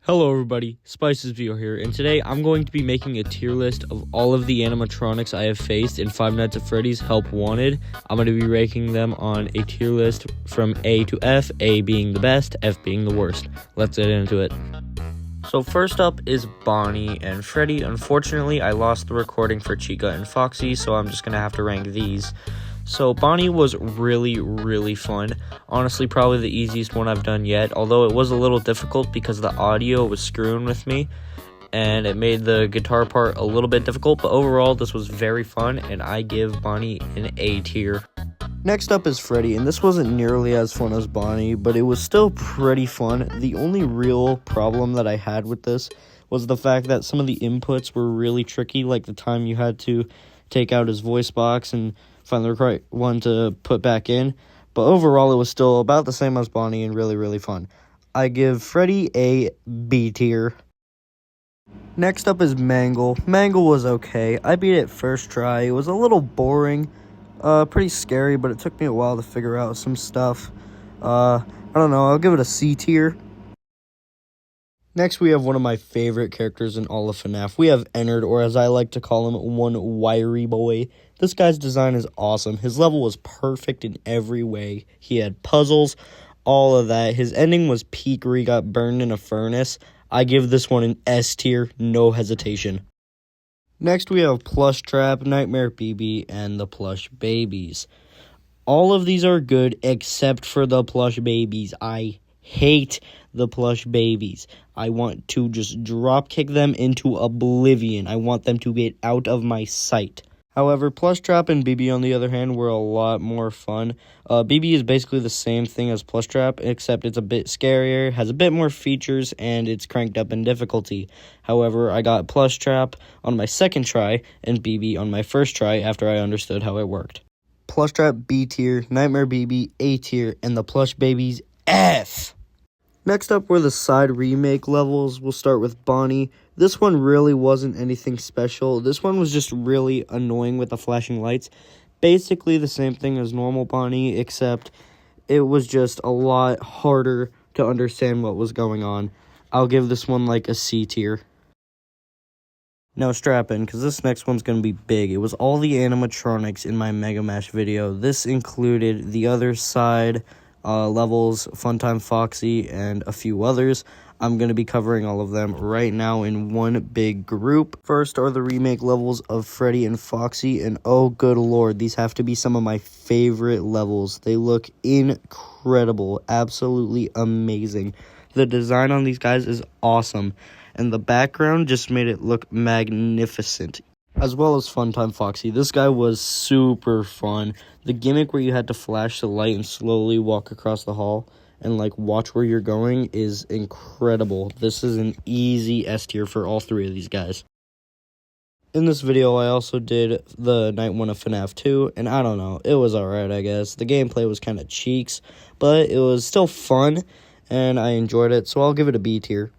Hello everybody, SpicesView here, and today I'm going to be making a tier list of all of the animatronics I have faced in Five Nights at Freddy's Help Wanted. I'm going to be ranking them on a tier list from A to F, A being the best, F being the worst. Let's get into it. So first up is Bonnie and Freddy. Unfortunately, I lost the recording for Chica and Foxy, so I'm just going to have to rank these. So Bonnie was really fun. Honestly, probably the easiest one I've done yet, although it was a little difficult because the audio was screwing with me and it made the guitar part a little bit difficult, but overall this was very fun and I give Bonnie an A tier. Next up is Freddy, and this wasn't nearly as fun as Bonnie, but it was still pretty fun. The only real problem that I had with this was the fact that some of the inputs were really tricky, like the time you had to take out his voice box and find the right one to put back in. But overall, it was still about the same as Bonnie and really fun. I give Freddy a B tier. Next up is Mangle. Mangle was okay. I beat it first try. It was a little boring, pretty scary, but it took me a while to figure out some stuff. I don't know, I'll give it a C tier. Next, we have one of my favorite characters in all of Fnaf. We have Ennard, or as I like to call him, one wiry boy. This guy's design is awesome. His level was perfect in every way. He had puzzles, all of that. His ending was peak where he got burned in a furnace. I give this one an S tier, no hesitation. Next, we have Plush Trap, Nightmare BB, and the Plush Babies. All of these are good except for the Plush Babies. I hate the Plush Babies. I want to just drop kick them into oblivion. I want them to get out of my sight. However, Plush Trap and BB, on the other hand, were a lot more fun. BB is basically the same thing as Plush Trap, except it's a bit scarier, has a bit more features, and it's cranked up in difficulty. However, I got Plush Trap on my second try, and BB on my first try after I understood how it worked. Plush Trap B tier, Nightmare BB A tier, and the Plush Babies F. Next up were the side remake levels. We'll start with Bonnie. This one really wasn't anything special. This one was just really annoying with the flashing lights. Basically the same thing as normal Bonnie, except it was just a lot harder to understand what was going on. I'll give this one like a C tier. Now strap in, because this next one's going to be big. It was all the animatronics in my Mega Mash video. This included the other side levels, Funtime Foxy, and a few others. I'm going to be covering all of them right now in one big group. First are the remake levels of Freddy and Foxy, and oh good lord, these have to be some of my favorite levels. They look incredible, absolutely amazing. The design on these guys is awesome, and the background just made it look magnificent. As well as Funtime Foxy. This guy was super fun. The gimmick where you had to flash the light and slowly walk across the hall and like watch where you're going is incredible. This is an easy S tier for all three of these guys. In this video, I also did the night one of Fnaf 2, and I don't know, it was alright, I guess. The gameplay was kind of cheeks, but it was still fun, and I enjoyed it, so I'll give it a B tier.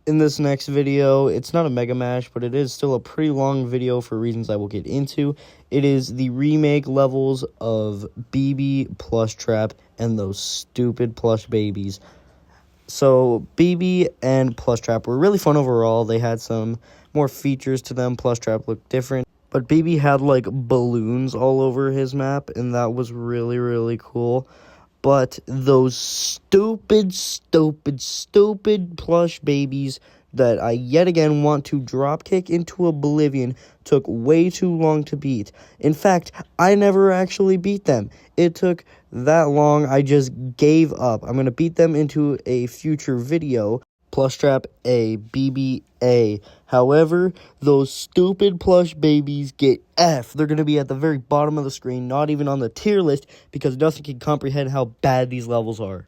In this next video, it's not a Mega Mash, but it is still a pretty long video for reasons I will get into. It is the remake levels of BB, Plush Trap, and those stupid Plush Babies. So, BB and Plush Trap were really fun overall. They had some more features to them. Plush Trap looked different. But BB had, like, balloons all over his map, and that was really cool. But those stupid Plush Babies that I yet again want to dropkick into oblivion took way too long to beat. In fact, I never actually beat them. It took that long, I just gave up. I'm going to beat them into a future video. Plush Trap A, BB A. However, those stupid Plush Babies get F. They're going to be at the very bottom of the screen, not even on the tier list, because nothing can comprehend how bad these levels are.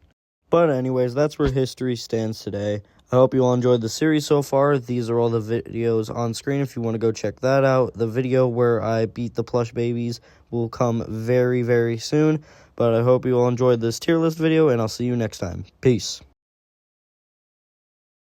But anyways, that's where history stands today. I hope you all enjoyed the series so far. These are all the videos on screen if you want to go check that out. The video where I beat the Plush Babies will come very soon. But I hope you all enjoyed this tier list video, and I'll see you next time. Peace.